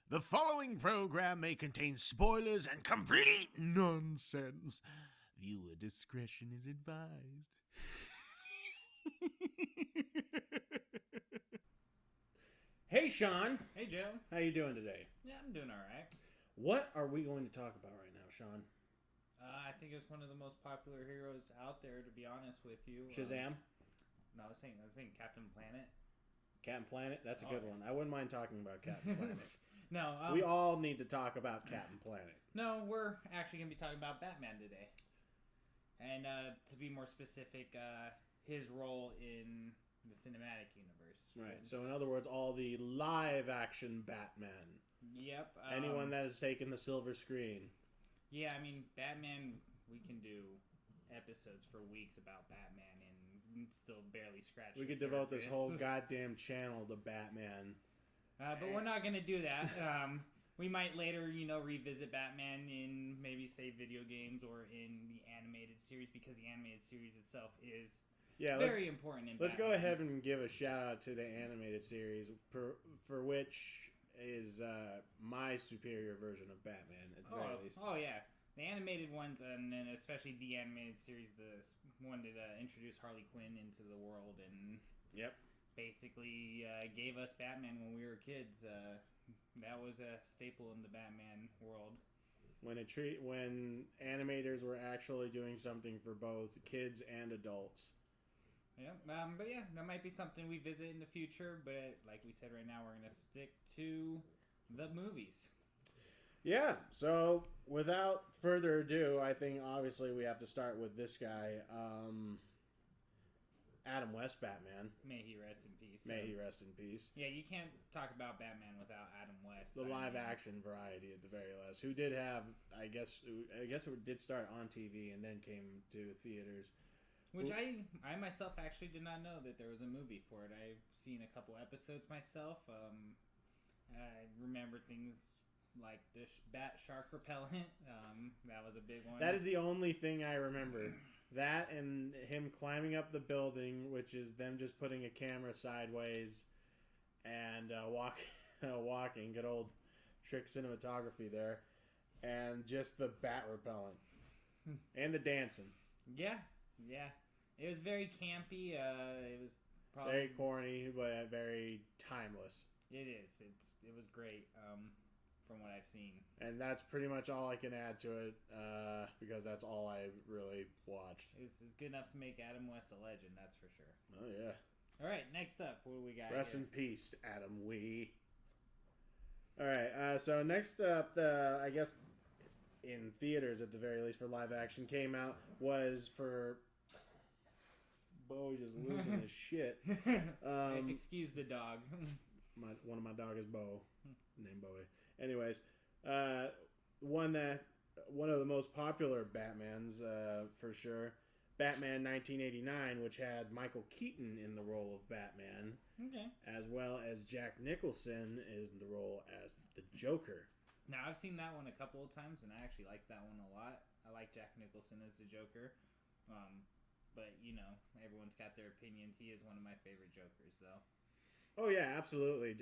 The following program may contain spoilers and complete nonsense. Viewer discretion is advised. Hey, Sean. Hey, Joe. How you doing today? Yeah, I'm doing all right. What are we going to talk about right now, Sean? I think it's one of the most popular heroes out there, to be honest with you. Shazam? No, I was saying Captain Planet. Captain Planet? That's a good one. I wouldn't mind talking about Captain Planet. No, we all need to talk about Captain Planet. No, we're actually going to be talking about Batman today. And to be more specific, his role in the cinematic universe. Right. So, in other words, all the live-action Batman. Yep. Anyone that has taken the silver screen. Yeah, I mean, Batman, we can do episodes for weeks about Batman and still barely scratch the We could surface. devote this whole goddamn channel to Batman. But we're not going to do that. We might later, revisit Batman in maybe, say, video games or in the animated series, because the animated series itself is very important in Let's Batman. go ahead and give a shout-out to the animated series, for which is my superior version of Batman, at the very least. Oh, yeah. The animated ones, and then especially the animated series, the one that introduced Harley Quinn into the world and basically gave us Batman when we were kids. That was a staple in the Batman world. When animators were actually doing something for both kids and adults. Yeah, but yeah, that might be something we visit in the future. But like we said, right now we're going to stick to the movies. Yeah, so without further ado, I think obviously we have to start with this guy, Adam West Batman. May he rest in peace. May he rest in peace. Yeah, you can't talk about Batman without Adam West. The live-action variety at the very last, who did have, I guess it did start on TV and then came to theaters. Which I myself actually did not know that there was a movie for it. I've seen a couple episodes myself. I remember things like the bat shark repellent. That was a big one. That is the only thing I remember. That and him climbing up the building, which is them just putting a camera sideways and walking. Good old trick cinematography there. And just the bat repellent. And the dancing. Yeah. It was very campy. It was probably very corny, but very timeless. It is. It was great. From what I've seen. And that's pretty much all I can add to it, because that's all I really watched. It's good enough to make Adam West a legend, that's for sure. Oh, yeah. All right, next up, what do we got Rest here? in peace, Adam Wee. All right, so next up, I guess in theaters at the very least for live action came out was for... Bowie just losing his shit. Excuse the dog. One of my dog is Bo, named Bowie. Anyways, one of the most popular Batmans, for sure, Batman 1989, which had Michael Keaton in the role of Batman, as well as Jack Nicholson in the role as the Joker. Now, I've seen that one a couple of times, and I actually like that one a lot. I like Jack Nicholson as the Joker, but everyone's got their opinions. He is one of my favorite Jokers, though. Oh yeah, absolutely.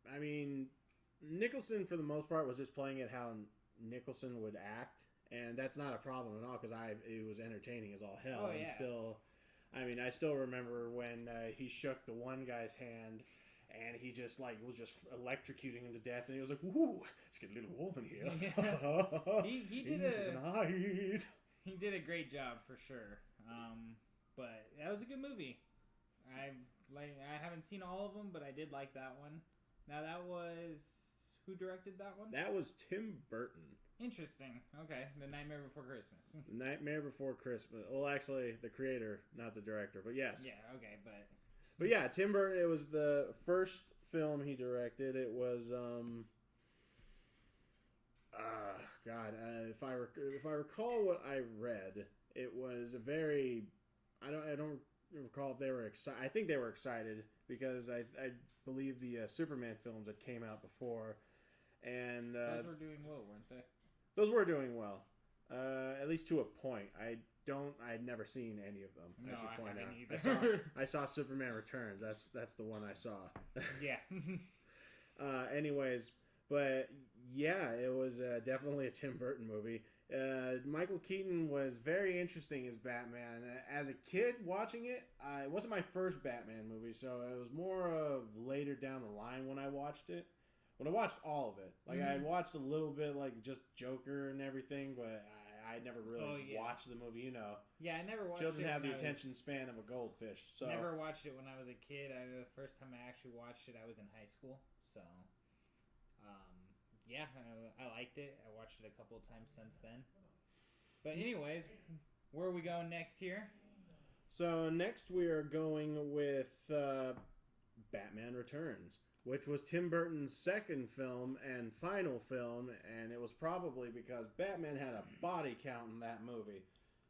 I mean, Nicholson, for the most part, was just playing it how Nicholson would act, and that's not a problem at all, because it was entertaining as all hell. Oh, yeah. And I still remember when he shook the one guy's hand, and he just was just electrocuting him to death, and he was like, "Woo, it's getting a little warm in here." Yeah. He did a great job for sure. But that was a good movie. I haven't seen all of them, but I did like that one. Now that was... Who directed that one? That was Tim Burton. Interesting. Okay. The Nightmare Before Christmas. Nightmare Before Christmas. Well, actually, the creator, not the director, but yes. Yeah, okay, But yeah, Tim Burton, it was the first film he directed. It was, if I recall what I read, it was a very... I don't recall if they were excited. I think they were excited because I believe the Superman films that came out before, and those were doing well, weren't they? Those were doing well, at least to a point. I'd never seen any of them. No, I should point haven't out. either. I saw Superman Returns. That's the one I saw. Yeah. Anyways, But yeah, it was definitely a Tim Burton movie. Michael Keaton was very interesting as Batman. As a kid watching it, it wasn't my first Batman movie, so it was more of later down the line when I watched it. When I watched all of it. Like, I watched a little bit, like, just Joker and everything, but I never really watched the movie, you know. Yeah, I never watched Children it. have the attention span of a goldfish, so... Never watched it when I was a kid. The first time I actually watched it, I was in high school, so... yeah, I liked it. I watched it a couple of times since then. But anyways, where are we going next here? So next we are going with Batman Returns, which was Tim Burton's second film and final film, and it was probably because Batman had a body count in that movie.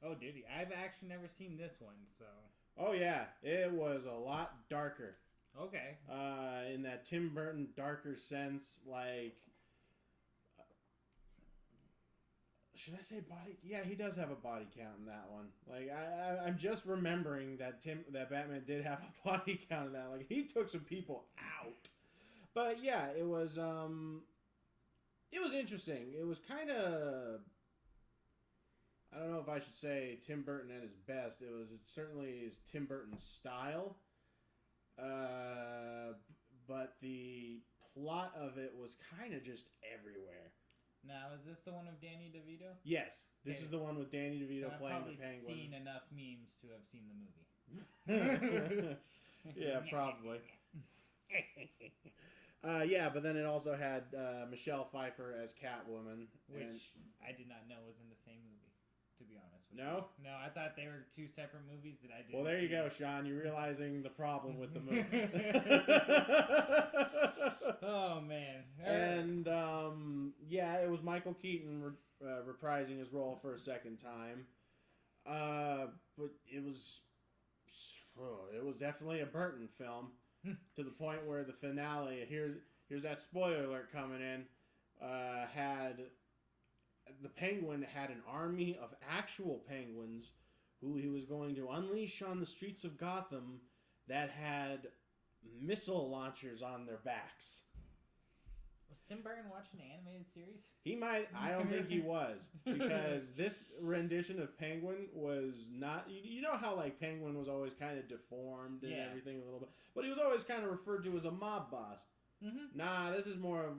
Oh, did he? I've actually never seen this one, so... Oh, yeah. It was a lot darker. Okay. In that Tim Burton darker sense, like... should I say body? Yeah, he does have a body count in that one. Like, I'm just remembering that Batman did have a body count in that. Like, he took some people out. But yeah, it was interesting. It was kind of, I don't know if I should say Tim Burton at his best. It certainly is Tim Burton's style. But the plot of it was kind of just everywhere. Now, is this the one with Danny DeVito? Yes, this is the one with Danny DeVito playing the Penguin. I've probably seen enough memes to have seen the movie. Yeah, probably. Yeah, but then it also had Michelle Pfeiffer as Catwoman. Which I did not know was in the same movie, to be honest with you. No, I thought they were two separate movies that I didn't Well, there you see. go, Sean. You're realizing the problem with the movie. Oh, man. And, yeah, it was Michael Keaton reprising his role for a second time. But it was definitely a Burton film. To the point where the finale, here's that spoiler alert coming in, the Penguin had an army of actual penguins who he was going to unleash on the streets of Gotham that had missile launchers on their backs. Was Tim Burton watching the animated series? He might. I don't think he was. Because this rendition of Penguin was not... You know how, like, Penguin was always kind of deformed and everything a little bit? But he was always kind of referred to as a mob boss. Mm-hmm. Nah, this is more of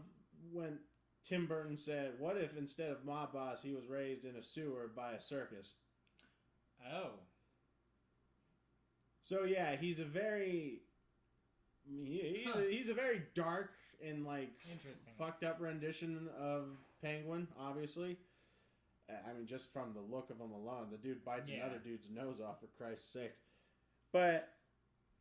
when Tim Burton said, what if instead of mob boss, he was raised in a sewer by a circus? Oh. So, yeah, he's a very... He's a very dark and, like, fucked up rendition of Penguin, obviously. I mean, just from the look of him alone. The dude bites another dude's nose off, for Christ's sake. But,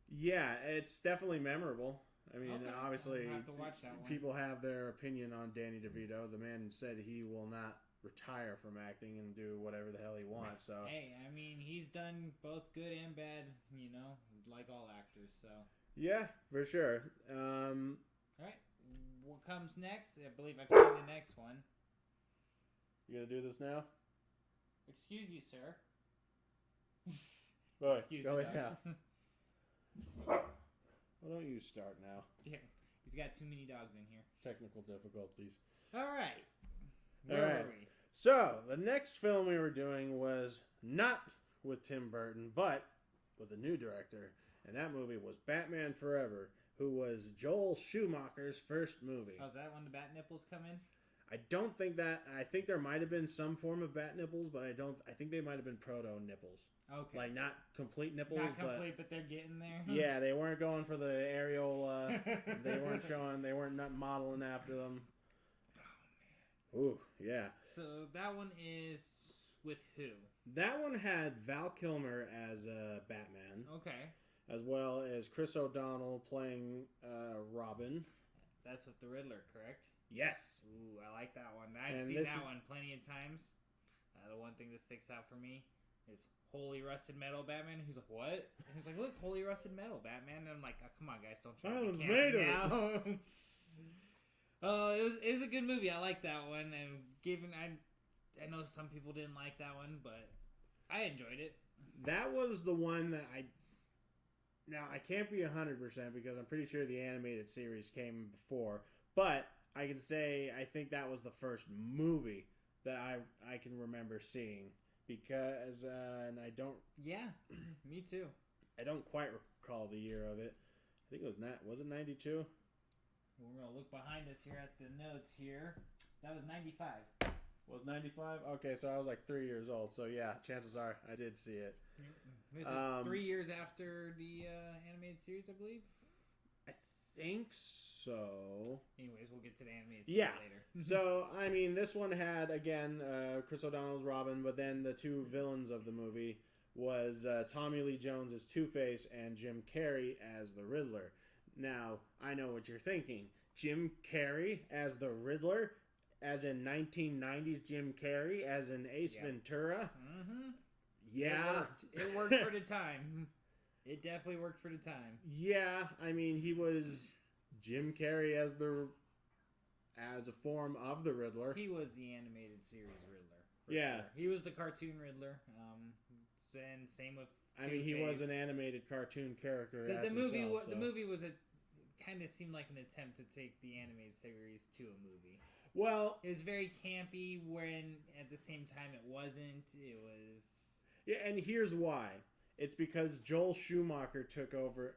yeah, it's definitely memorable. I mean, obviously, I'll have to watch that one. People have their opinion on Danny DeVito. The man said he will not retire from acting and do whatever the hell he wants. So hey, I mean, he's done both good and bad, you know, like all actors, so... Yeah, for sure. All right. What comes next? I believe I've seen the next one. You gonna do this now? Excuse you, sir. Boy, Excuse go me. ahead. Why don't you start now? Yeah, he's got too many dogs in here. Technical difficulties. All right. Where were we? So, the next film we were doing was not with Tim Burton, but with a new director. And that movie was Batman Forever, who was Joel Schumacher's first movie. Oh, is that when the bat nipples come in? I don't think that... I think there might have been some form of bat nipples, but I think they might have been proto-nipples. Okay. Like, not complete nipples, Not complete, but they're getting there. Yeah, they weren't going for the areola. They weren't not modeling after them. Oh, man. Ooh, yeah. So, that one is with who? That one had Val Kilmer as Batman. Okay. As well as Chris O'Donnell playing Robin. That's with the Riddler, correct? Yes. Ooh, I like that one. I've seen that one plenty of times. The one thing that sticks out for me is Holy Rusted Metal Batman. He's like, what? And he's like, look, Holy Rusted Metal Batman. And I'm like, oh, come on, guys, don't try to be campy now. It was a good movie. I like that one. And I know some people didn't like that one, but I enjoyed it. That was the one that Now, I can't be 100% because I'm pretty sure the animated series came before, but I can say I think that was the first movie that I can remember seeing because and I don't. Yeah, me too. I don't quite recall the year of it. I think it was it 92? We're gonna look behind us here at the notes here. That was 95. Was 95? Okay, so I was like 3 years old. So yeah, chances are I did see it. This is 3 years after the animated series, I believe. I think so. Anyways, we'll get to the animated series later. So, I mean, this one had, again, Chris O'Donnell's Robin, but then the two villains of the movie was Tommy Lee Jones as Two-Face and Jim Carrey as the Riddler. Now, I know what you're thinking. Jim Carrey as the Riddler, as in 1990s Jim Carrey, as in Ace Ventura. Mm-hmm. Yeah. It worked for the time. It definitely worked for the time. Yeah, I mean, he was Jim Carrey as a form of the Riddler. He was the animated series Riddler. Yeah. Sure. He was the cartoon Riddler. And same with I mean, he was an animated cartoon character. The movie was kind of seemed like an attempt to take the animated series to a movie. Well, it was very campy when at the same time it wasn't. It was. Yeah, and here's why. It's because Joel Schumacher took over,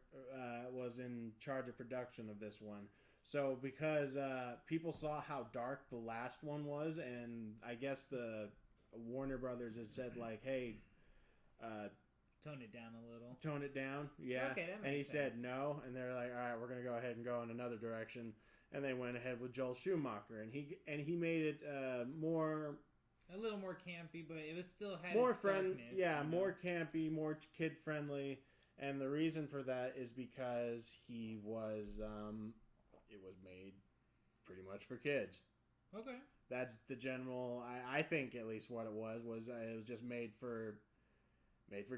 was in charge of production of this one. So because people saw how dark the last one was, and I guess the Warner Brothers had said like, hey, tone it down a little. Tone it down, yeah. Okay, that makes sense. And he said no, and they're like, all right, we're gonna go ahead and go in another direction, and they went ahead with Joel Schumacher, and he made it more. A little more campy, but it was still had more its darkness. Yeah, more campy, more kid friendly, and the reason for that is because he was it was made pretty much for kids. Okay. That's the general. I think at least what it was it was just made for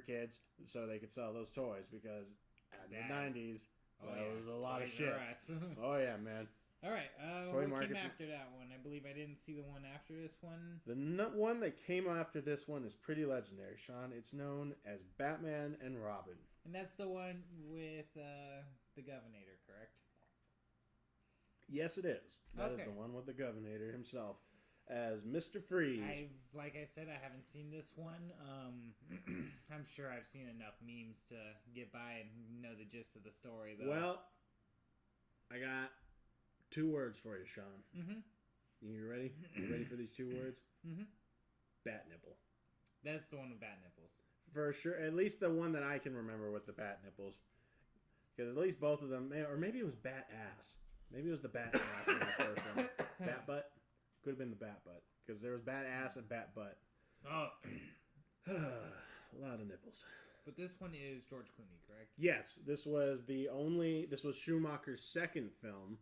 kids so they could sell those toys because in the 90s there was a lot of shit. Oh yeah, man. All right, what came after that one? I believe I didn't see the one after this one. The one that came after this one is pretty legendary, Sean. It's known as Batman and Robin. And that's the one with the Governor, correct? Yes, it is. That is the one with the Governor himself as Mr. Freeze. Like I said, I haven't seen this one. I'm sure I've seen enough memes to get by and know the gist of the story, though. Well, I got 2 words for you, Sean. Mm-hmm. You ready? You ready for these 2 words? Mm-hmm. Bat nipple. That's the one with bat nipples. For sure. At least the one that I can remember with the bat nipples. Because at least both of them, or maybe it was bat ass. Maybe it was the bat ass in the first one. Bat butt? Could have been the bat butt. Because there was bat ass and bat butt. Oh. A lot of nipples. But this one is George Clooney, correct? Yes. This was Schumacher's second film.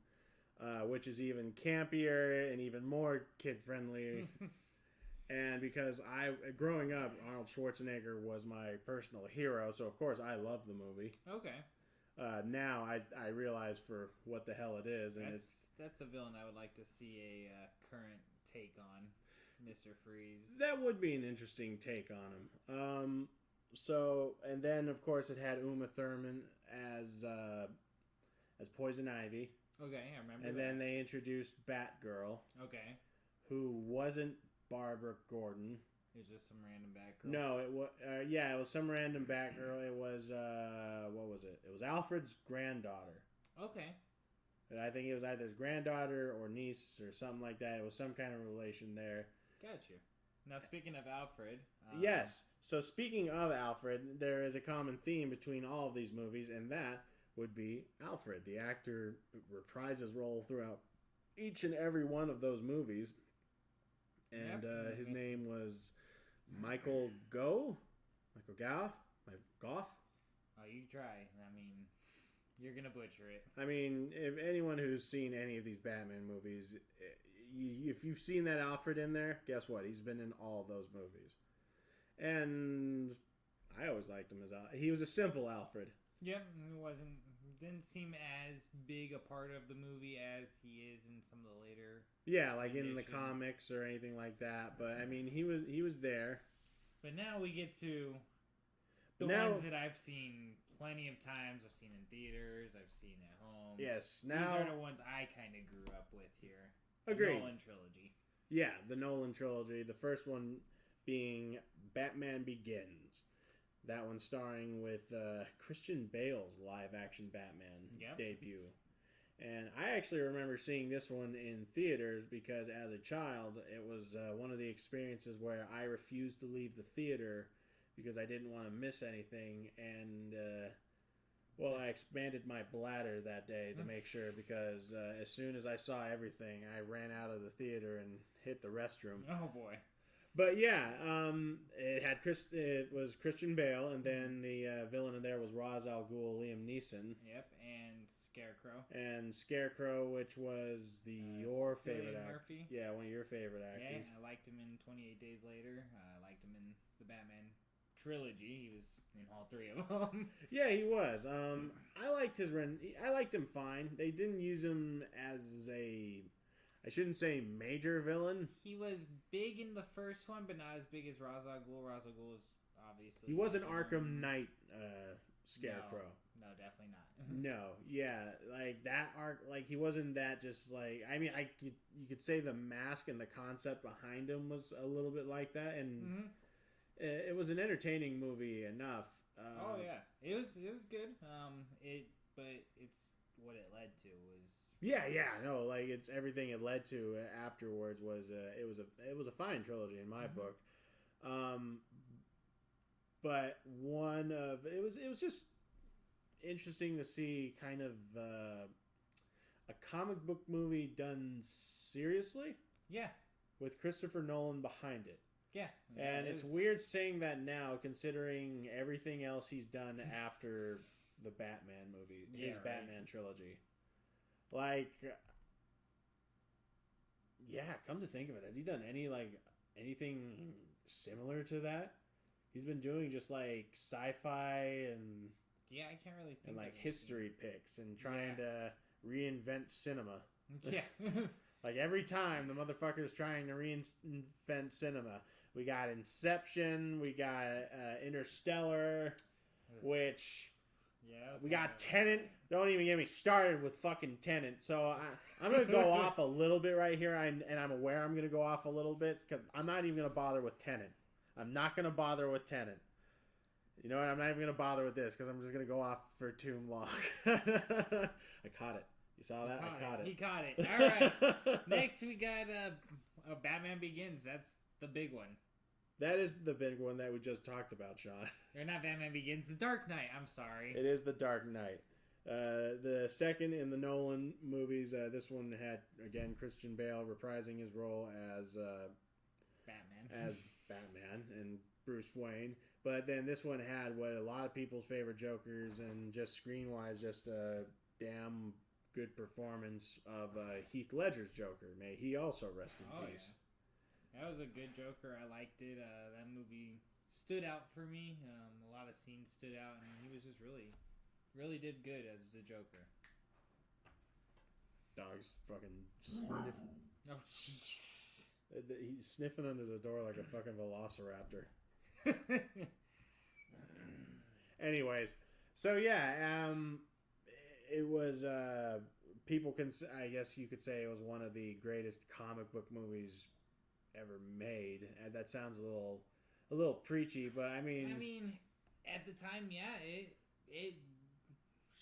Which is even campier and even more kid-friendly. And because growing up, Arnold Schwarzenegger was my personal hero, so of course I love the movie. Okay. Now I realize for what the hell it is, and that's a villain I would like to see a current take on, Mr. Freeze. That would be an interesting take on him. So, and then of course it had Uma Thurman as Poison Ivy. Okay, I remember. And then they introduced Batgirl. Okay. Who wasn't Barbara Gordon. It was just some random Batgirl. No, it was it was some random Batgirl. It was what was it? It was Alfred's granddaughter. Okay. And I think it was either his granddaughter or niece or something like that. It was some kind of relation there. Got you. Now speaking of Alfred. Yes. So speaking of Alfred, there is a common theme between all of these movies, and that would be Alfred. The actor reprised his role throughout each and every one of those movies. And his name was Michael Gough? Oh, you try. I mean, you're going to butcher it. I mean, if anyone who's seen any of these Batman movies, if you've seen that Alfred in there, guess what? He's been in all those movies. And I always liked him as Alfred. He was a simple Alfred. Yep, didn't seem as big a part of the movie as he is in some of the later. Yeah, like in the comics or anything like that. But I mean, he was there. But now we get to the ones that I've seen plenty of times. I've seen in theaters. I've seen at home. Yes, these are the ones I kind of grew up with here. Agreed. Nolan trilogy. Yeah, the Nolan trilogy. The first one being Batman Begins. That one starring with Christian Bale's live-action Batman debut. And I actually remember seeing this one in theaters because as a child, it was one of the experiences where I refused to leave the theater because I didn't want to miss anything. And, I expanded my bladder that day to make sure because as soon as I saw everything, I ran out of the theater and hit the restroom. Oh, boy. But yeah, it was Christian Bale, and then the villain in there was Ra's al Ghul, Liam Neeson. Yep, and Scarecrow. And Scarecrow, which was your favorite actor. Murphy. Yeah, one of your favorite actors. Yeah, I liked him in 28 Days Later. I liked him in the Batman trilogy. He was in all three of them. Yeah, he was. I liked I liked him fine. They didn't use him as I shouldn't say major villain. He was big in the first one, but not as big as Ra's al Ghul. Ra's al Ghul is obviously... He wasn't Arkham Knight Scarecrow. No, definitely not. No, yeah, like that arc, like he wasn't that just like... I mean, you could say the mask and the concept behind him was a little bit like that, and it was an entertaining movie enough. Oh yeah, it was good. But it's what it led to was... Yeah, no, like it's everything it led to afterwards was it was a fine trilogy in my book, but it was just interesting to see kind of a comic book movie done seriously. Yeah, with Christopher Nolan behind it. Yeah, and it's weird saying that now, considering everything else he's done after the Batman movie, his Batman trilogy. Like, yeah, come to think of it, has he done anything similar to that? He's been doing just like sci-fi and I can't really think and like of history picks and trying to reinvent cinema. Yeah, like every time the motherfucker's trying to reinvent cinema. We got Inception, we got Interstellar, which. Yeah, we got Tenet. Don't even get me started with fucking Tenet. So I'm going to go off a little bit right here, and I'm aware I'm going to go off a little bit because I'm not even going to bother with Tenet. I'm not going to bother with Tenet. You know what? I'm not even going to bother with this because I'm just going to go off for too long. I caught it. You saw that? I caught it. He caught it. All right. Next, we got Batman Begins. That's the big one. That is the big one that we just talked about, Sean. Or not Batman Begins, The Dark Knight. I'm sorry. It is The Dark Knight. The second in the Nolan movies, this one had, again, Christian Bale reprising his role as Batman and Bruce Wayne. But then this one had what a lot of people's favorite Jokers and just screen-wise, just a damn good performance of Heath Ledger's Joker. May he also rest in peace. Yeah. That was a good Joker. I liked it. That movie stood out for me. A lot of scenes stood out, and he was just really did good as the Joker. Dog's fucking sniffing. Oh, jeez. He's sniffing under the door like a fucking velociraptor. Anyways, so yeah, it was people can. I guess you could say it was one of the greatest comic book movies ever made. And that sounds a little preachy, but I mean, at the time, yeah, it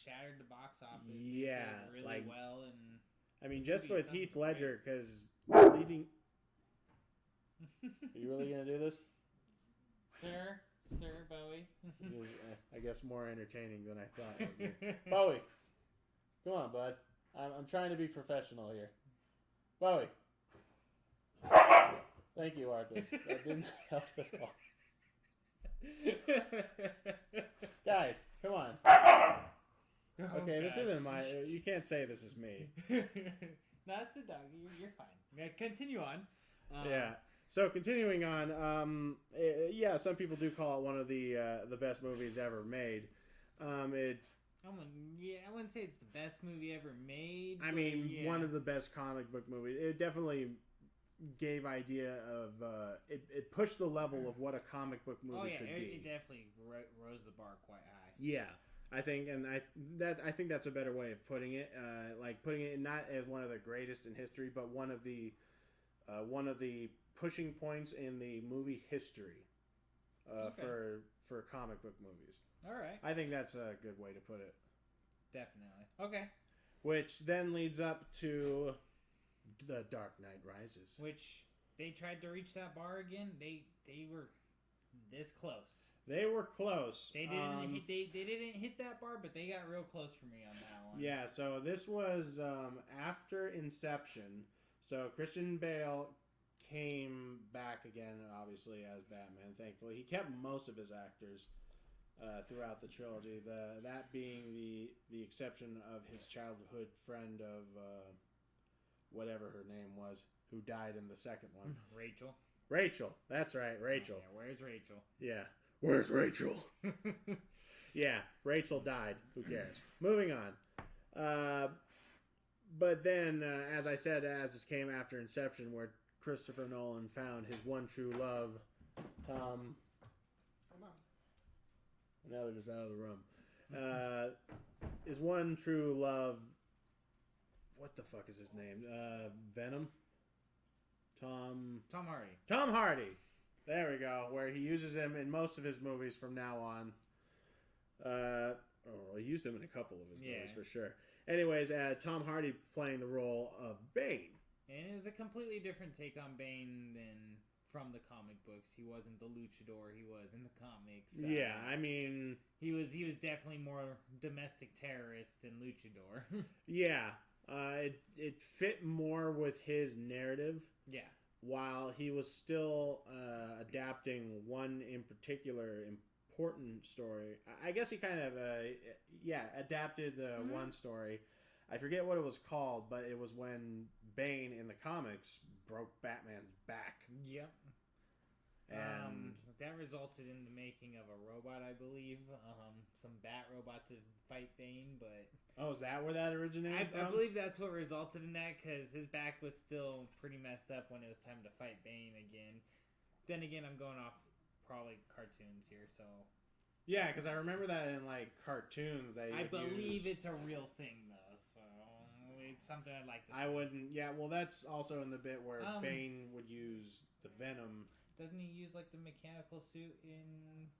shattered the box office. Yeah, it did really well, and I mean, just with Heath Ledger, because leading. Are you really gonna do this, Sir Bowie? I guess more entertaining than I thought it would be. Bowie, come on, bud. I'm trying to be professional here. Bowie. Thank you, Arthas. That didn't help at all. Guys, come on. Okay, this isn't my... You can't say this is me. No, it's the dog. You're fine. Yeah, continue on. Yeah. So, continuing on, yeah, some people do call it one of the best movies ever made. I wouldn't say it's the best movie ever made. I mean, one of the best comic book movies. It definitely gave idea of it pushed the level of what a comic book movie could be. It definitely rose the bar quite high. Yeah, I think that's a better way of putting it. Like putting it not as one of the greatest in history, but one of the pushing points in the movie history for comic book movies. All right. I think that's a good way to put it. Definitely. Okay. Which then leads up to The Dark Knight Rises. Which they tried to reach that bar again. They were this close. They were close. They didn't hit that bar, but they got real close for me on that one. Yeah, so this was after Inception. So Christian Bale came back again, obviously, as Batman, thankfully. He kept most of his actors throughout the trilogy, that being the exception of his childhood friend of whatever her name was, who died in the second one. Rachel. That's right, Rachel. Yeah, where's Rachel? Yeah. Where's Rachel? Yeah, Rachel died. Who cares? Moving on. But then, as I said, as this came after Inception, where Christopher Nolan found his one true love, Tom. Come on. Now they're just out of the room. His one true love. What the fuck is his name? Venom? Tom Hardy. Tom Hardy. There we go. Where he uses him in most of his movies from now on. He used him in a couple of his movies for sure. Anyways, Tom Hardy playing the role of Bane. And it was a completely different take on Bane than from the comic books. He wasn't the luchador he was in the comics. Yeah, I mean... He was definitely more domestic terrorist than luchador. Yeah. It fit more with his narrative. Yeah. While he was still adapting one in particular important story. I guess he kind of, adapted one story. I forget what it was called, but it was when Bane in the comics broke Batman's back. Yep. And that resulted in the making of a robot, I believe. Some bat robot to fight Bane, but... Oh, is that where that originated from? I believe that's what resulted in that, because his back was still pretty messed up when it was time to fight Bane again. Then again, I'm going off probably cartoons here, so... Yeah, because I remember that in, like, cartoons. I believe it's a real thing, though, so it's something I'd like to see. I wouldn't... Yeah, well, that's also in the bit where Bane would use the Venom... Doesn't he use, like, the mechanical suit in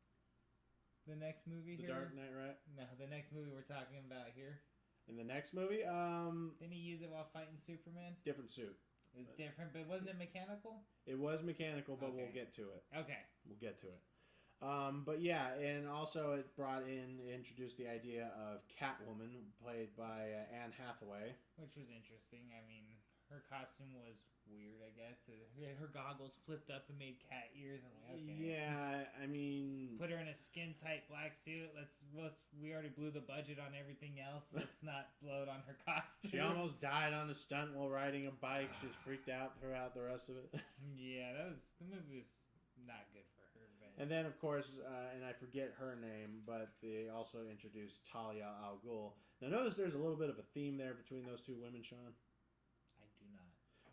the next movie here? The Dark Knight, right? No, the next movie we're talking about here. In the next movie? Didn't he use it while fighting Superman? Different suit. It was different, but wasn't it mechanical? It was mechanical, but we'll get to it. Okay. We'll get to it. But yeah, and also it introduced the idea of Catwoman, played by Anne Hathaway. Which was interesting. I mean, her costume was weird, I guess. Her goggles flipped up and made cat ears. And like, okay. Yeah, I mean, put her in a skin tight black suit. We already blew the budget on everything else. Let's not blow it on her costume. She almost died on a stunt while riding a bike. She was freaked out throughout the rest of it. Yeah, the movie was not good for her. But... And then, of course, and I forget her name, but they also introduced Talia al Ghul. Now, notice there's a little bit of a theme there between those two women, Sean.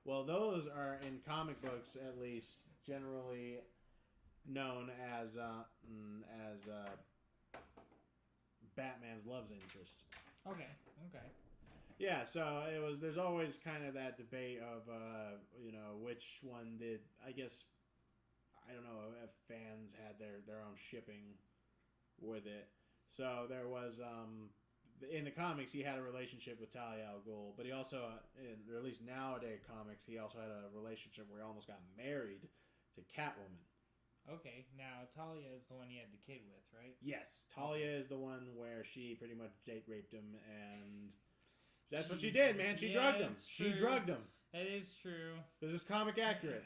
Well, those are, in comic books at least, generally known as Batman's love interest. Okay. Yeah, so there's always kind of that debate of, which one did, I guess, I don't know if fans had their own shipping with it. So there was, in the comics, he had a relationship with Talia al Ghul, but he also, or at least nowadays comics, he also had a relationship where he almost got married to Catwoman. Okay, now Talia is the one he had the kid with, right? Yes, Talia is the one where she pretty much date raped him, and that's what she did, man. She drugged him. She drugged him. That is true. This is comic accurate.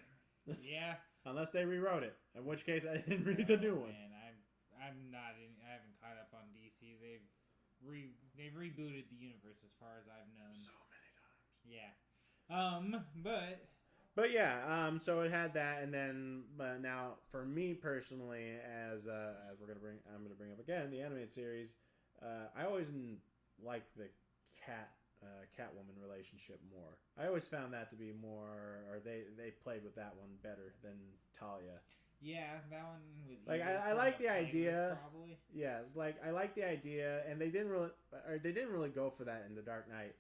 Yeah. Unless they rewrote it, in which case I didn't read the new one. Man, I haven't caught up on DC. They've rebooted the universe as far as I've known. So many Yeah. times. But yeah, so it had that, and then, but now for me personally, as I'm gonna bring up again the animated series, I always liked the Catwoman relationship more. I always found that to be more, or they played with that one better than Talia. Yeah, that one was Like easier I for like him the to play with, idea. probably. Yeah, like I like the idea, and they didn't really go for that in The Dark Knight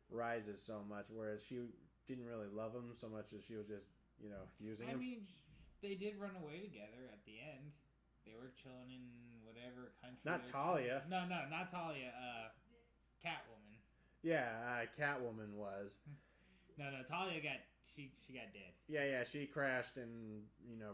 Rises so much. Whereas she didn't really love him so much as she was just using him. I mean, they did run away together at the end. They were chilling in whatever country. Not Talia. No, not Talia. Catwoman. Yeah, Catwoman was. No, Talia got she got dead. Yeah, she crashed and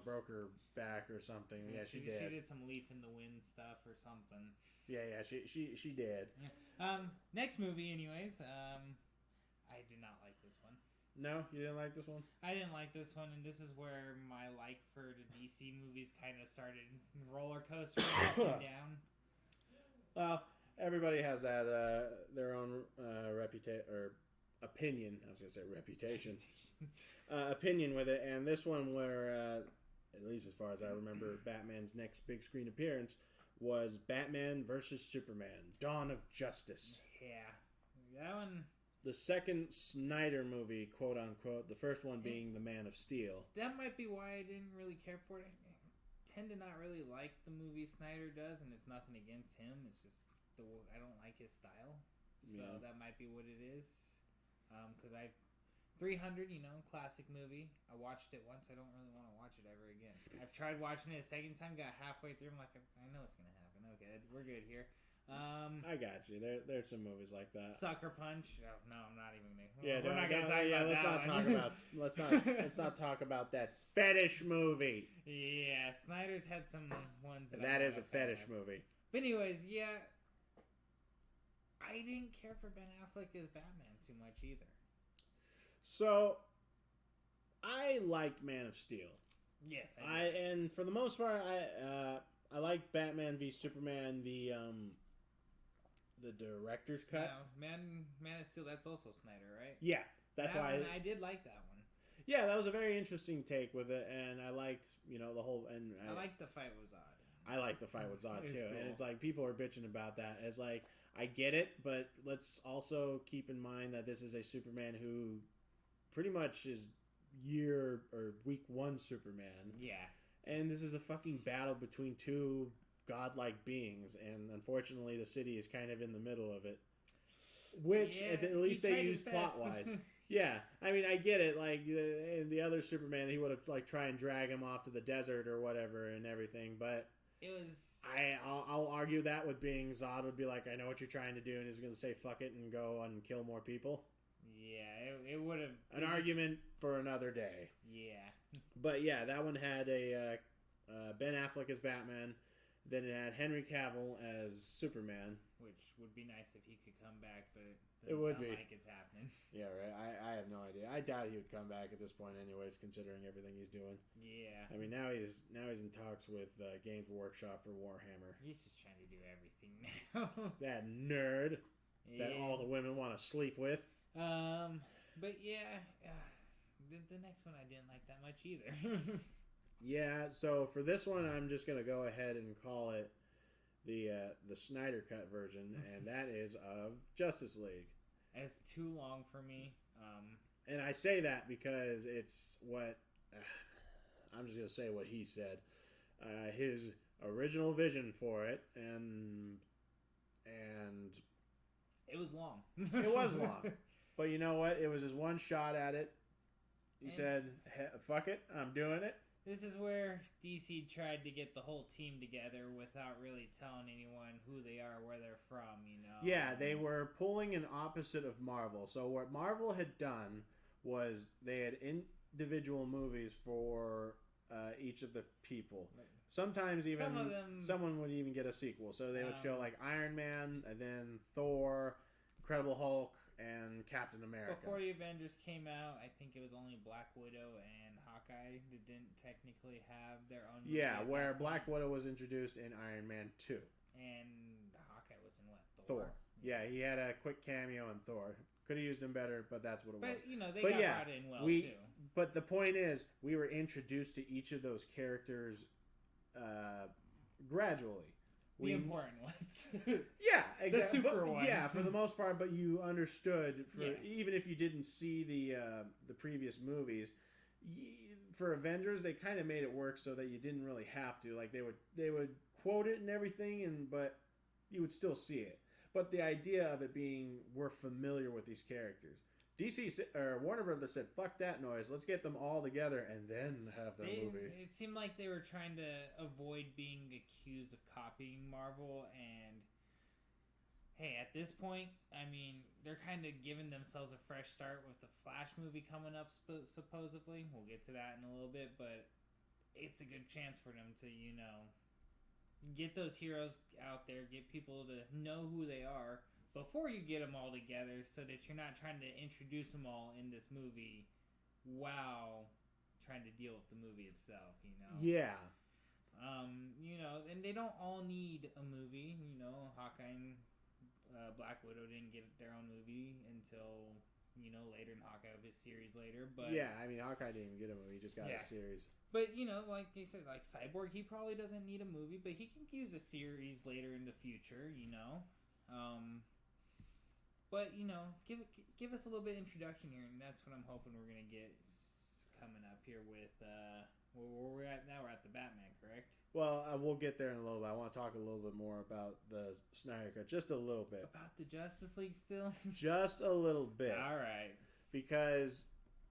broke her back or something. So yeah, she did. She did some leaf in the wind stuff or something. Yeah, she did. Yeah. Next movie, anyways. I did not like this one. No, you didn't like this one? I didn't like this one, and this is where my like for the DC movies kind of started roller coaster up and down. Well, everybody has that their own reputation or opinion. I was gonna say reputation. Opinion with it, and this one where, at least as far as I remember, Batman's next big screen appearance was Batman versus Superman: Dawn of Justice. Yeah, that one. The second Snyder movie, quote unquote. The first one being The Man of Steel. That might be why I didn't really care for it. I tend to not really like the movie Snyder does, and it's nothing against him. It's just I don't like his style, so that might be what it is. Because I've 300, classic movie. I watched it once. I don't really want to watch it ever again. I've tried watching it a second time. Got halfway through. I'm like, I know it's gonna happen. Okay, we're good here. I got you. There's some movies like that. Sucker Punch. Oh, no, I'm not even gonna. Yeah, we're not gonna talk about let's that not one. talk about. Let's not talk about that fetish movie. Yeah, Snyder's had some ones that is a fetish movie. But anyways, yeah, I didn't care for Ben Affleck as Batman too much either. So, I liked Man of Steel. Yes, and for the most part, I like Batman v Superman. The director's cut. No, Man of Steel. That's also Snyder, right? Yeah, that's why I did like that one. Yeah, that was a very interesting take with it, and I liked the whole. And I liked the fight with Zod. I liked the fight with Zod too, cool. and it's like people are bitching about that. It's like I get it, but let's also keep in mind that this is a Superman who pretty much is year or week one Superman. Yeah, and this is a fucking battle between two godlike beings, and unfortunately the city is kind of in the middle of it, which at least they use plot wise. Yeah, I mean, I get it. Like the other Superman, he would have like try and drag him off to the desert or whatever and everything, but it was. I'll argue that with being Zod would be like, I know what you're trying to do, and he's going to say fuck it and go and kill more people. Yeah, it would have an argument for another day. Yeah, but yeah, that one had a Ben Affleck as Batman. Then it had Henry Cavill as Superman, which would be nice if he could come back, but it would sound be like it's happening. Yeah, right. I have no idea. I doubt he would come back at this point, anyways, considering everything he's doing. Yeah. I mean, now he's in talks with Games Workshop for Warhammer. He's just trying to do everything now. That nerd that all the women want to sleep with. But yeah, the next one I didn't like that much either. Yeah, so for this one, I'm just gonna go ahead and call it the Snyder Cut version, and that is of Justice League. It's too long for me. And I say that because it's what I'm just gonna say what he said. His original vision for it, and it was long. It was long, but you know what? It was his one shot at it. He said, "Fuck it, I'm doing it." This is where DC tried to get the whole team together without really telling anyone who they are, where they're from, Yeah, they were pulling an opposite of Marvel. So what Marvel had done was they had individual movies for each of the people. Sometimes even someone would even get a sequel. So they would show like Iron Man, and then Thor, Incredible Hulk, and Captain America. Before the Avengers came out, I think it was only Black Widow and Hawkeye that didn't technically have their own movie. Yeah, where Black Widow was introduced in Iron Man 2. And Hawkeye was in what? Thor. Yeah, he had a quick cameo in Thor. Could have used him better, but that's what it was. But, they got brought in well, too. But the point is, we were introduced to each of those characters gradually. The important ones. Yeah, exactly. The super ones. Yeah, for the most part, but you understood, even if you didn't see the previous movies, for Avengers, they kind of made it work so that you didn't really have to. Like they would quote it and everything, but you would still see it. But the idea of it being we're familiar with these characters. DC or Warner Brothers said, "Fuck that noise. Let's get them all together and then have the movie." It seemed like they were trying to avoid being accused of copying Marvel, and hey, at this point, I mean, they're kind of giving themselves a fresh start with the Flash movie coming up, supposedly. We'll get to that in a little bit, but it's a good chance for them to, get those heroes out there, get people to know who they are before you get them all together, so that you're not trying to introduce them all in this movie while trying to deal with the movie itself, Yeah. And they don't all need a movie. Hawkeye and Black Widow didn't get their own movie until, later in Hawkeye, of his series later. But yeah, I mean, Hawkeye didn't even get a movie. He just got a series. But, like they said, like Cyborg, he probably doesn't need a movie, but he can use a series later in the future, But, give us a little bit of introduction here, and that's what I'm hoping we're going to get coming up here with, where we're at now. We're at the Batman, correct? Well, we'll get there in a little bit. I want to talk a little bit more about the Snyder Cut, just a little bit. About the Justice League still? Just a little bit. All right. Because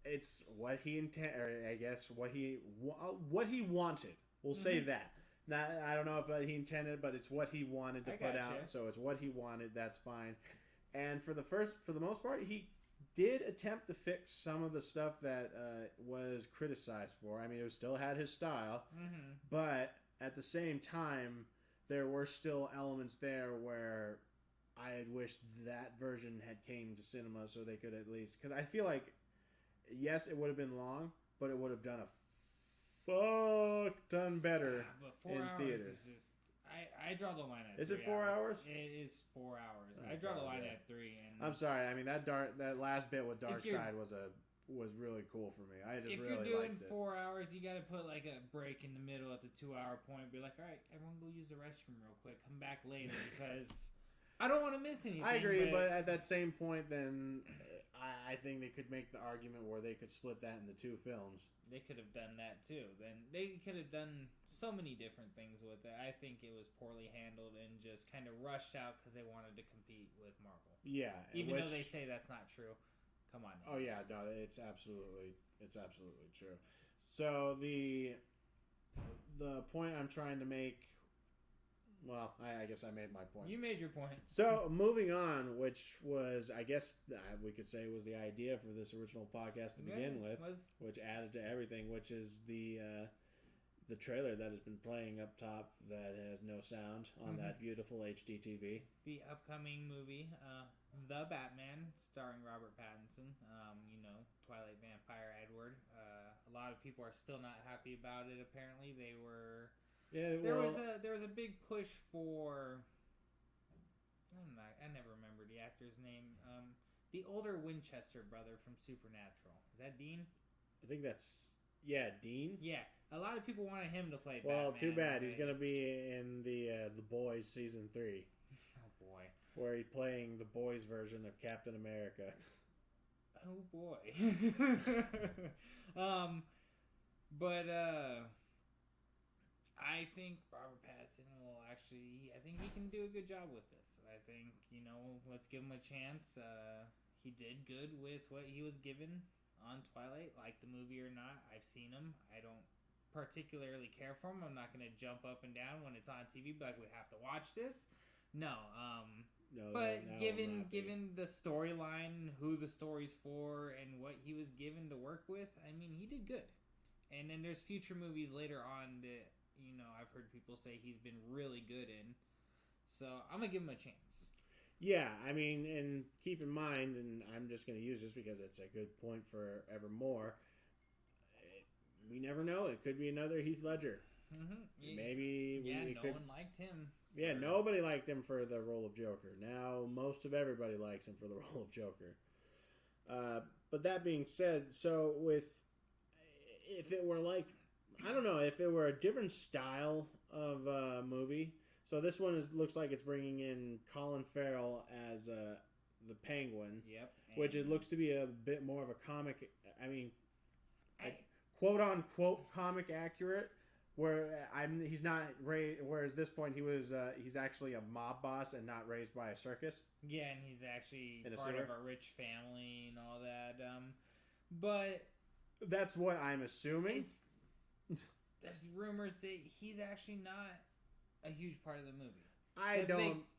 it's what he intended, or I guess what he wanted. We'll say that. Not, I don't know if he intended, but it's what he wanted to put out. So it's what he wanted. That's fine. And for the most part, he did attempt to fix some of the stuff that was criticized for. I mean, it still had his style, but at the same time, there were still elements there where I had wished that version had came to cinema so they could at least, because I feel like, yes, it would have been long, but it would have done a fuck ton better but 4 in hours theaters. is just, I draw the line at 3 hours. Is it 4 hours? It is 4 hours. Oh, I draw the God, line yeah. at 3. And I'm sorry. I mean, that last bit with Darkseid was really cool for me. I just if really you're doing liked it. 4 hours, you got to put like a break in the middle at the 2 hour point. Be like, all right, everyone go use the restroom real quick. Come back later because I don't want to miss anything. I agree, but at that same point, then I think they could make the argument where they could split that into 2 films. They could have done that too. Then they could have done so many different things with it. I think it was poorly handled and just kind of rushed out because they wanted to compete with Marvel. Yeah, even though they say that's not true. Come on. Oh yeah, no, it's absolutely true. So the point I'm trying to make. Well, I guess I made my point. You made your point. So, moving on, which was, I guess, we could say was the idea for this original podcast to begin with, which added to everything, which is the trailer that has been playing up top that has no sound on that beautiful HD TV. The upcoming movie, The Batman, starring Robert Pattinson, Twilight Vampire Edward. A lot of people are still not happy about it, apparently. They were... Yeah, there was a big push for I never remember the actor's name. The older Winchester brother from Supernatural. Is that Dean? I think that's Dean. Yeah, a lot of people wanted him to play Well, Batman. too bad. He's gonna be in the Boys season 3. Oh boy. Where he's playing the boys' version of Captain America. Oh boy. But I think Robert Pattinson will actually... I think he can do a good job with this. I think, let's give him a chance. He did good with what he was given on Twilight, like the movie or not. I've seen him. I don't particularly care for him. I'm not going to jump up and down when it's on TV, but we have to watch this. No. But given the storyline, who the story's for, and what he was given to work with, I mean, he did good. And then there's future movies later on that... I've heard people say he's been really good in. So, I'm going to give him a chance. Yeah, I mean, and keep in mind, and I'm just going to use this because it's a good point for Evermore, we never know. It could be another Heath Ledger. Mm-hmm. Maybe... no one liked him. Yeah, nobody liked him for the role of Joker. Now, most of everybody likes him for the role of Joker. But that being said, so if it were like... I don't know, if it were a different style of movie. So this one looks like it's bringing in Colin Farrell as the Penguin. Yep. Which it looks to be a bit more of a comic. I mean, quote unquote comic accurate. Where he's not raised. Whereas this point he's actually a mob boss and not raised by a circus. Yeah, and he's actually In a part sewer? of a rich family and all that. But That's what I'm assuming. there's rumors that he's actually not a huge part of the movie.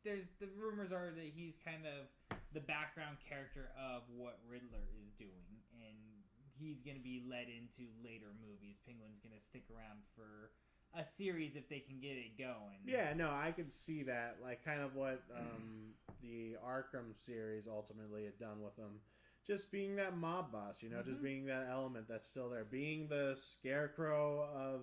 The rumors are that he's kind of the background character of what Riddler is doing, and he's going to be led into later movies. Penguin's going to stick around for a series if they can get it going. Yeah, no, I could see that. Like, kind of what the Arkham series ultimately had done with him. Just being that mob boss, just being that element that's still there. Being the scarecrow of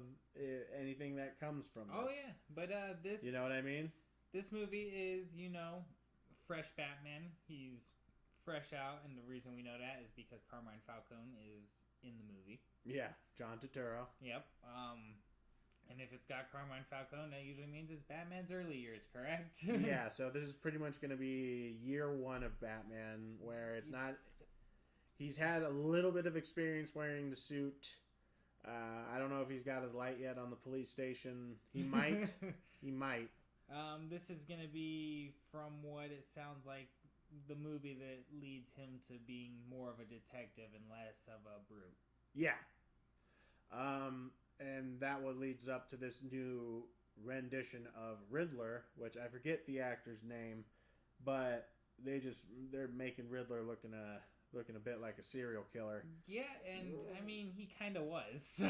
anything that comes from this. Oh, yeah. But this... You know what I mean? This movie is, fresh Batman. He's fresh out, and the reason we know that is because Carmine Falcone is in the movie. Yeah, John Turturro. Yep. And if it's got Carmine Falcone, that usually means it's Batman's early years, correct? Yeah, so this is pretty much going to be year one of Batman, where it's not... He's had a little bit of experience wearing the suit. I don't know if he's got his light yet on the police station. He might. He might. This is going to be, from what it sounds like, the movie that leads him to being more of a detective and less of a brute. Yeah. And that what leads up to this new rendition of Riddler, which I forget the actor's name, but they're making Riddler looking a bit like a serial killer. Yeah, and I mean, he kind of was.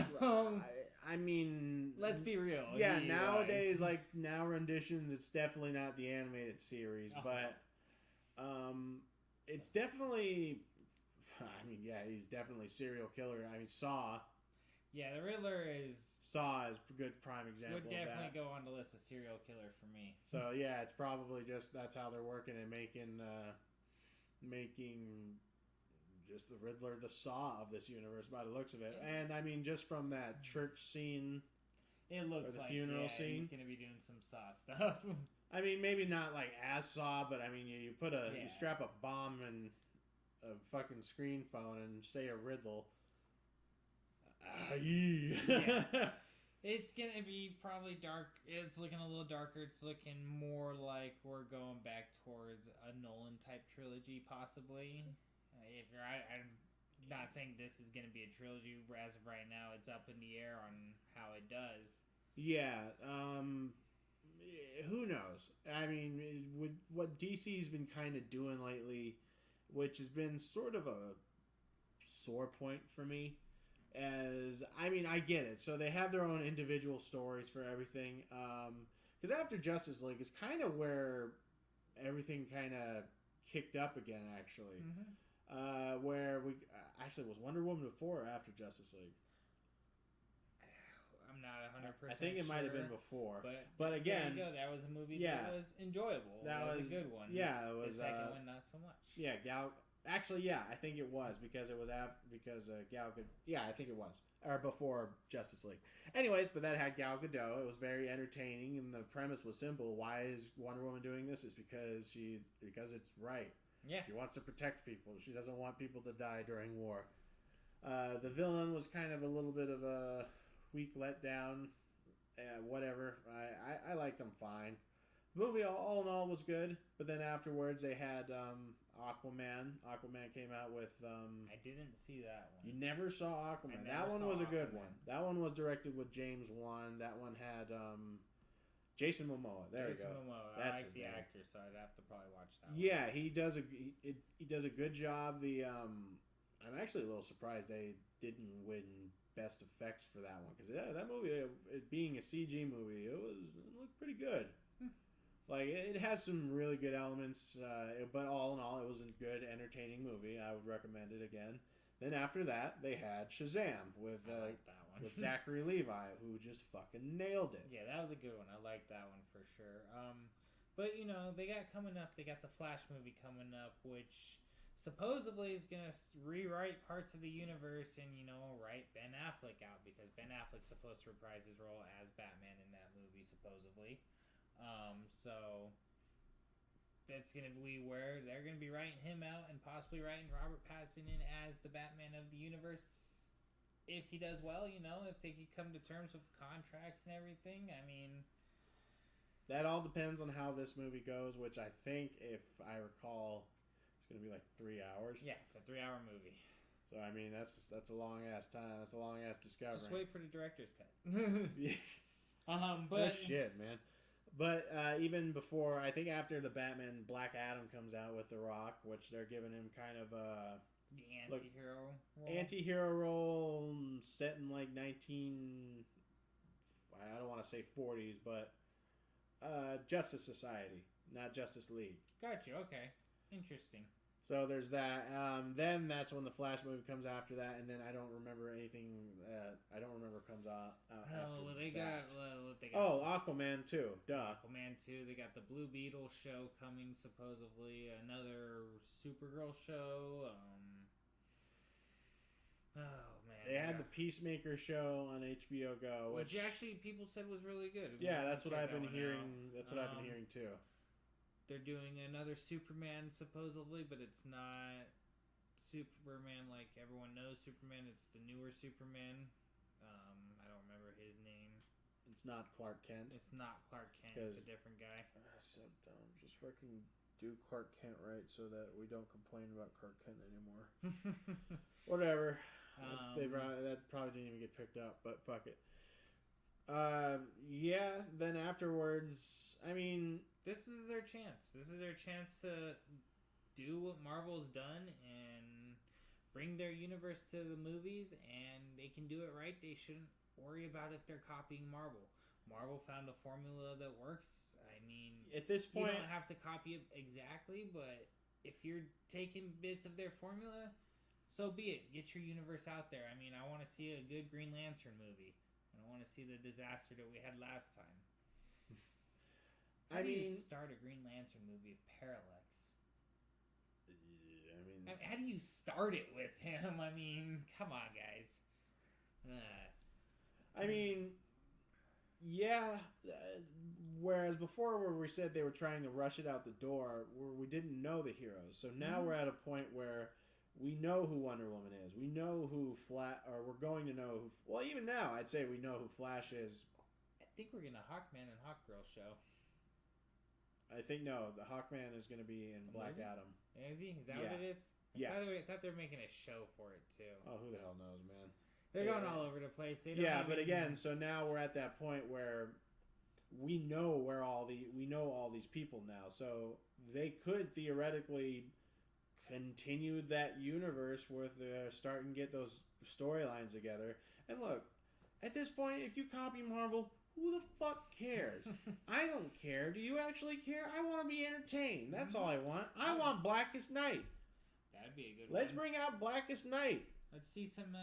I mean, let's be real. Yeah, nowadays, now renditions, it's definitely not the animated series, but it's definitely. I mean, yeah, he's definitely serial killer. I mean, Saw. Yeah, the Riddler is a good prime example. Would definitely of that. go on the list of serial killer for me. So yeah, it's probably just that's how they're working and making just the Riddler the Saw of this universe by the looks of it. And I mean, just from that church scene, it looks or the like funeral scene, he's gonna be doing some Saw stuff. I mean, maybe not like as Saw, but I mean, you strap a bomb in a fucking screen phone and say a riddle. Yeah. It's gonna be probably dark. It's looking a little darker. It's looking more like we're going back towards a Nolan type trilogy, possibly. If you're, I'm not saying this is gonna be a trilogy as of right now. It's up in the air on how it does. Yeah. Who knows? I mean, with what DC's been kind of doing lately, which has been sort of a sore point for me. I mean, I get it. So they have their own individual stories for everything. Because after Justice League is kind of where everything kind of kicked up again, actually. Mm-hmm. Where we actually was Wonder Woman before or after Justice League? I'm not 100%. I think it might have been before. But again, there you go. That was a movie that was enjoyable. That was a good one. Yeah, it was. The second one, not so much. Yeah, Actually, yeah, I think it was because it was Gal Gadot. Yeah, I think it was or before Justice League. Anyways, but that had Gal Gadot. It was very entertaining, and the premise was simple. Why is Wonder Woman doing this? It's because it's right. Yeah, she wants to protect people. She doesn't want people to die during war. The villain was kind of a little bit of a weak letdown. Whatever. I liked him fine. The movie, all in all, was good. But then afterwards, they had Aquaman. Aquaman came out with... I didn't see that one. You never saw Aquaman. That one was a good one. That one was directed with James Wan. That one had Jason Momoa. There Jason you go. Momoa. That's I like the name. actor, so I'd have to probably watch that one. Yeah, he does a good job. I'm actually a little surprised they didn't win Best Effects for that one. Because that movie, it being a CG movie, it looked pretty good. Like, it has some really good elements, but all in all, it was a good, entertaining movie. I would recommend it again. Then after that, they had Shazam with I like that one. with Zachary Levi, who just fucking nailed it. Yeah, that was a good one. I like that one for sure. But, they got coming up, they got the Flash movie coming up, which supposedly is going to rewrite parts of the universe and, write Ben Affleck out, because Ben Affleck's supposed to reprise his role as Batman in that movie, supposedly. So that's going to be where they're going to be writing him out and possibly writing Robert Pattinson in as the Batman of the universe if he does well, you know, if they could come to terms with contracts and everything, I mean... That all depends on how this movie goes, which I think, if I recall, it's going to be like 3 hours. Yeah, it's a 3-hour movie. So, I mean, that's a long-ass time. That's a long-ass discovery. Just wait for the director's cut. Yeah. But... Oh, shit, man. But even before, I think after the Batman Black Adam comes out with The Rock, which they're giving him kind of a... The anti-hero role? Anti-hero role set in like 19... I don't want to say 40s, but Justice Society, not Justice League. Gotcha, okay. Interesting. So there's that. Then that's when the Flash movie comes after that, and then I don't remember anything. I don't remember comes out after they that. got Aquaman 2. Duh. Aquaman 2. They got the Blue Beetle show coming, supposedly. Another Supergirl show. Oh, man. They had the Peacemaker show on HBO Go. Which actually people said was really good. Yeah, that's what I've been hearing. That's what I've been hearing, too. They're doing another Superman, supposedly, but it's not Superman like everyone knows Superman. It's the newer Superman. I don't remember his name. It's not Clark Kent. It's not Clark Kent. It's a different guy. So dumb. Just fucking do Clark Kent right so that we don't complain about Clark Kent anymore. Whatever. That probably didn't even get picked up, but fuck it. Yeah, then afterwards, I mean... This is their chance. This is their chance to do what Marvel's done and bring their universe to the movies, and they can do it right. They shouldn't worry about if they're copying Marvel. Marvel found a formula that works. I mean... At this point... You don't have to copy it exactly, but if you're taking bits of their formula, so be it. Get your universe out there. I mean, I want to see a good Green Lantern movie. I want to see the disaster that we had last time. How do you start a Green Lantern movie of Parallax? How do you start it with him? I mean, come on, guys. I mean, yeah. Whereas before, where we said they were trying to rush it out the door, where we didn't know the heroes. So now we're at a point where we know who Wonder Woman is. We know who we're going to know who. Well, even now, I'd say we know who Flash is. I think we're getting a Hawkman and Hawkgirl show. I think the Hawkman is going to be in Black Adam. Is he? Is that what it is? I thought they were making a show for it too. Oh, who the hell knows, man? They're going all over the place. They don't but again, so now we're at that point where we know all these people now, so they could theoretically continue that universe with starting to get those storylines together. And look, at this point, if you copy Marvel, who the fuck cares? I don't care. Do you actually care? I want to be entertained. That's all I want. I want Blackest Night. That'd be a good Let's bring out Blackest Night. Let's see some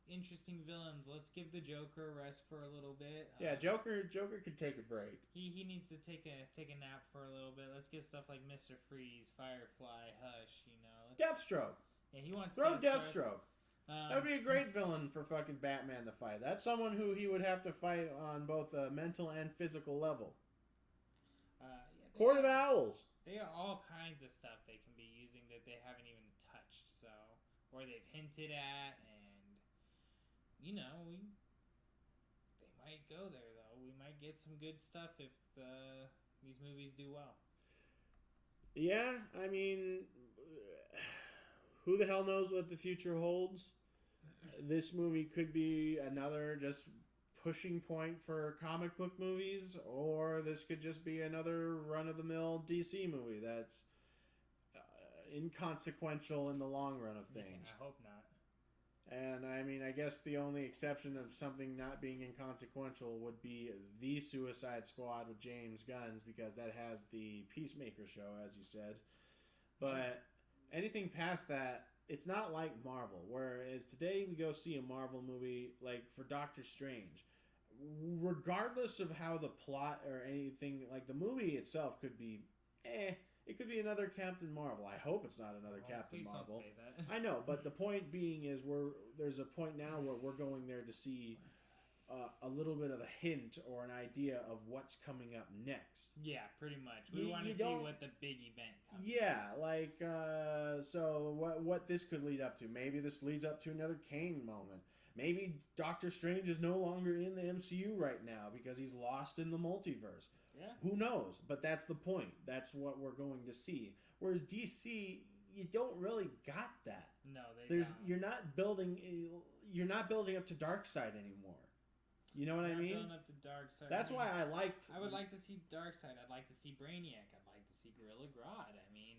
interesting villains. Let's give the Joker a rest for a little bit. Yeah, Joker could take a break. He needs to take a nap for a little bit. Let's get stuff like Mr. Freeze, Firefly, Hush, you know. Deathstroke. Yeah, he wants Deathstroke. That would be a great villain for fucking Batman to fight. That's someone who he would have to fight on both a mental and physical level. Court of Owls. They are all kinds of stuff they can be using that they haven't even touched, or they've hinted at, and they might go there though. We might get some good stuff if these movies do well. Yeah, I mean, who the hell knows what the future holds? This movie could be another just pushing point for comic book movies, or this could just be another run-of-the-mill DC movie that's inconsequential in the long run of things. I hope not. And I mean, I guess the only exception of something not being inconsequential would be the Suicide Squad with James Gunn, because that has the Peacemaker show, as you said. But anything past that, it's not like Marvel, whereas today we go see a Marvel movie, like for Doctor Strange. Regardless of how the plot or anything, like the movie itself could be, it could be another Captain Marvel. I hope it's not another Captain Marvel. Don't say that. I know, but the point being is there's a point now where we're going there to see a little bit of a hint or an idea of what's coming up next. Yeah, pretty much. We want to see what the big event comes. Yeah, so what this could lead up to. Maybe this leads up to another Kane moment. Maybe Doctor Strange is no longer in the MCU right now because he's lost in the multiverse. Yeah. Who knows? But that's the point. That's what we're going to see. Whereas DC, you don't really got that. No, they don't. You're not building up to Darkseid anymore. You know what I mean? Building up to Darkseid. That's why I liked. I would like to see Darkseid. I'd like to see Brainiac. I'd like to see Gorilla Grodd. I mean,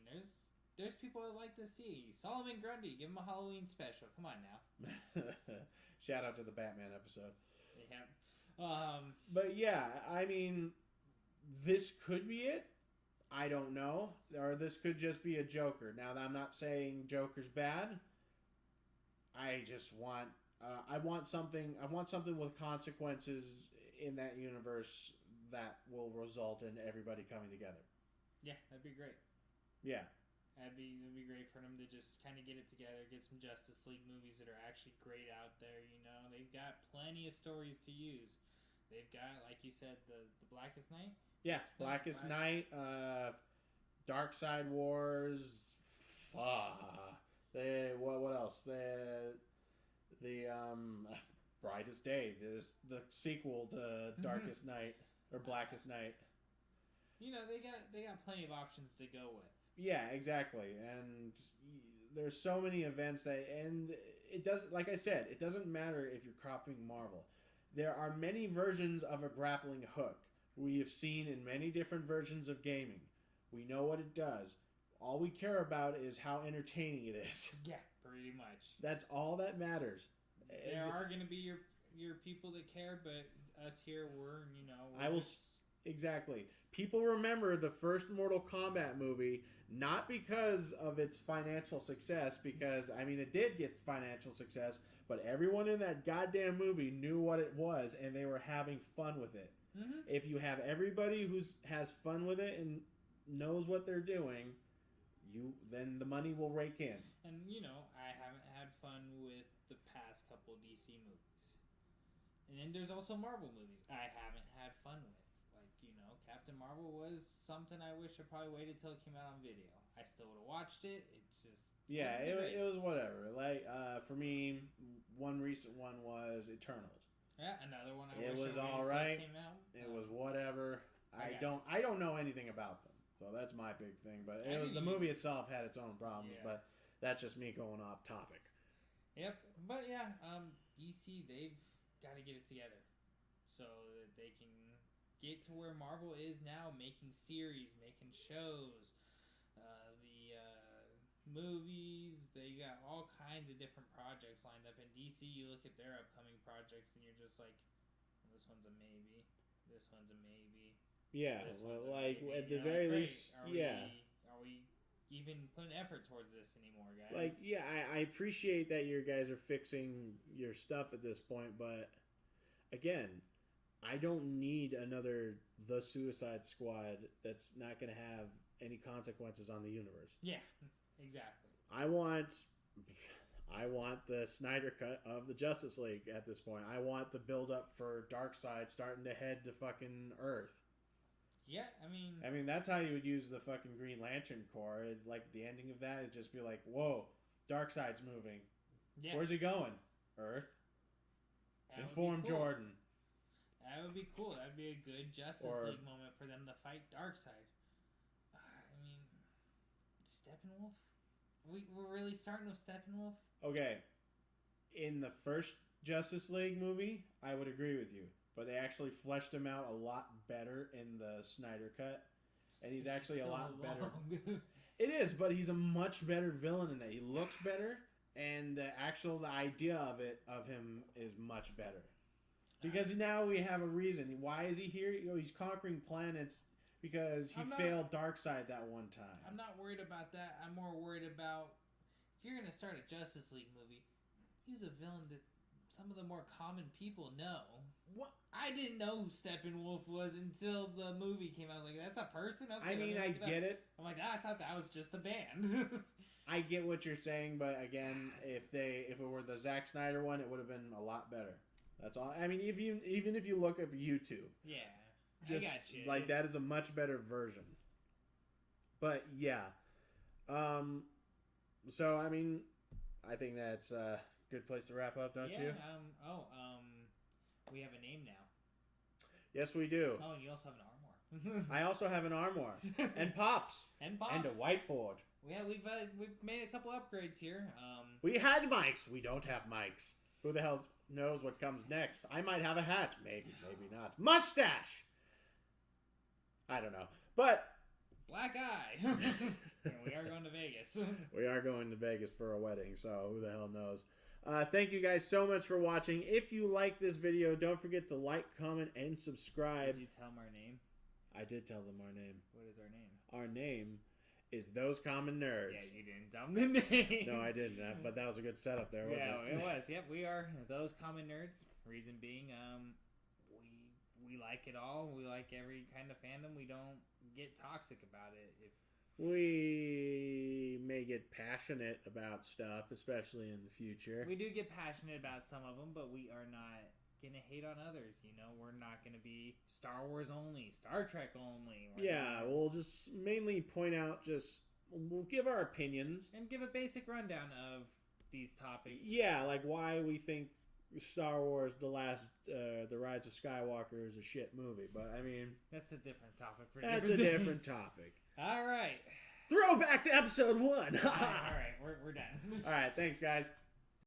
there's people I'd like to see. Solomon Grundy, give him a Halloween special. Come on now. Shout out to the Batman episode. Yeah. But yeah, I mean, this could be it. I don't know, or this could just be a Joker. Now, I'm not saying Joker's bad. I just want. I want something with consequences in that universe that will result in everybody coming together. Yeah, that'd be great. Yeah. That'd be great for them to just kind of get it together, get some Justice League movies that are actually great out there. You know, they've got plenty of stories to use. They've got, like you said, the Blackest Night. Yeah, Blackest Night, Darkseid Wars. What else? The Brightest Day. The sequel to Darkest Night or Blackest Night. You know, they got plenty of options to go with. Yeah, exactly. And there's so many events and it does, like I said, it doesn't matter if you're copying Marvel. There are many versions of a grappling hook we have seen in many different versions of gaming. We know what it does. All we care about is how entertaining it is. Yeah, pretty much. That's all that matters. There are going to be your people that care, but us here, we're Exactly. People remember the first Mortal Kombat movie not because of its financial success, because, I mean, it did get financial success, but everyone in that goddamn movie knew what it was, and they were having fun with it. Mm-hmm. If you have everybody who has fun with it and knows what they're doing, then the money will rake in. And, I haven't had fun with the past couple DC movies. And then there's also Marvel movies I haven't had fun with. Captain Marvel was something I wish I probably waited till it came out on video. I still would have watched it. It's just... Yeah, it was whatever. Like, for me, one recent one was Eternals. Yeah, another one it was all right. It was whatever. I don't know anything about them. So that's my big thing. But the movie itself had its own problems, but that's just me going off topic. Yep. But yeah, DC, they've got to get it together so that they can get to where Marvel is now, making series, making shows, the movies. They got all kinds of different projects lined up. In DC, you look at their upcoming projects, and you're just like, well, this one's a maybe. This one's a maybe. Yeah, well, like at the very least, are we even putting effort towards this anymore, guys? Like, yeah, I appreciate that you guys are fixing your stuff at this point, but again, I don't need another The Suicide Squad that's not going to have any consequences on the universe. Yeah, exactly. I want the Snyder cut of the Justice League at this point. I want the build-up for Darkseid starting to head to fucking Earth. Yeah, I mean, that's how you would use the fucking Green Lantern Corps. Like, the ending of that is just be like, whoa, Darkseid's moving. Yeah. Where's he going? Earth. Inform Jordan. That would be cool. That would be a good Justice League moment for them to fight Darkseid. I mean, Steppenwolf? We're really starting with Steppenwolf? Okay. In the first Justice League movie, I would agree with you. But they actually fleshed him out a lot better in the Snyder cut. And he's actually a lot better. It is, but he's a much better villain in that. He looks better, and the idea of him is much better. Because now we have a reason. Why is he here? He's conquering planets because he failed Darkseid that one time. I'm not worried about that. I'm more worried about if you're going to start a Justice League movie, use a villain that some of the more common people know. What? I didn't know who Steppenwolf was until the movie came out. I was like, that's a person? Okay, I mean, I get it. I'm like, I thought that was just a band. I get what you're saying, but again, if it were the Zack Snyder one, it would have been a lot better. That's all. I mean, even if you look at YouTube, yeah, just I got you. Like that is a much better version. But yeah, so I mean, I think that's Good place to wrap up, don't you? We have a name now. Yes, we do. Oh, and you also have an armoire. I also have an armoire and pops and a whiteboard. Yeah, we've made a couple upgrades here. We had mics. We don't have mics. Who the hell knows what comes next? I might have a hat. Maybe not. Mustache. I don't know. But black eye. And we are going to Vegas. We are going to Vegas for a wedding, so who the hell knows? Thank you guys so much for watching. If you like this video, don't forget to like, comment, and subscribe. Did you tell them our name? I did tell them our name. What is our name? Our name is Those Common Nerds. Yeah, you didn't tell them the name. No, I didn't. But that was a good setup there, wasn't it? Yeah, it was. Yep, we are Those Common Nerds. Reason being, we like it all. We like every kind of fandom. We don't get toxic about it. If we may get passionate about stuff, especially in the future. We do get passionate about some of them, but we are not going to hate on others. You know, we're not going to be Star Wars only, Star Trek only. We'll just mainly point out we'll give our opinions. And give a basic rundown of these topics. Yeah, like why we think Star Wars, The Rise of Skywalker is a shit movie. But, I mean... That's a different topic. That's a different topic. All right. Throwback to episode 1. All right, we're done. All right, thanks, guys.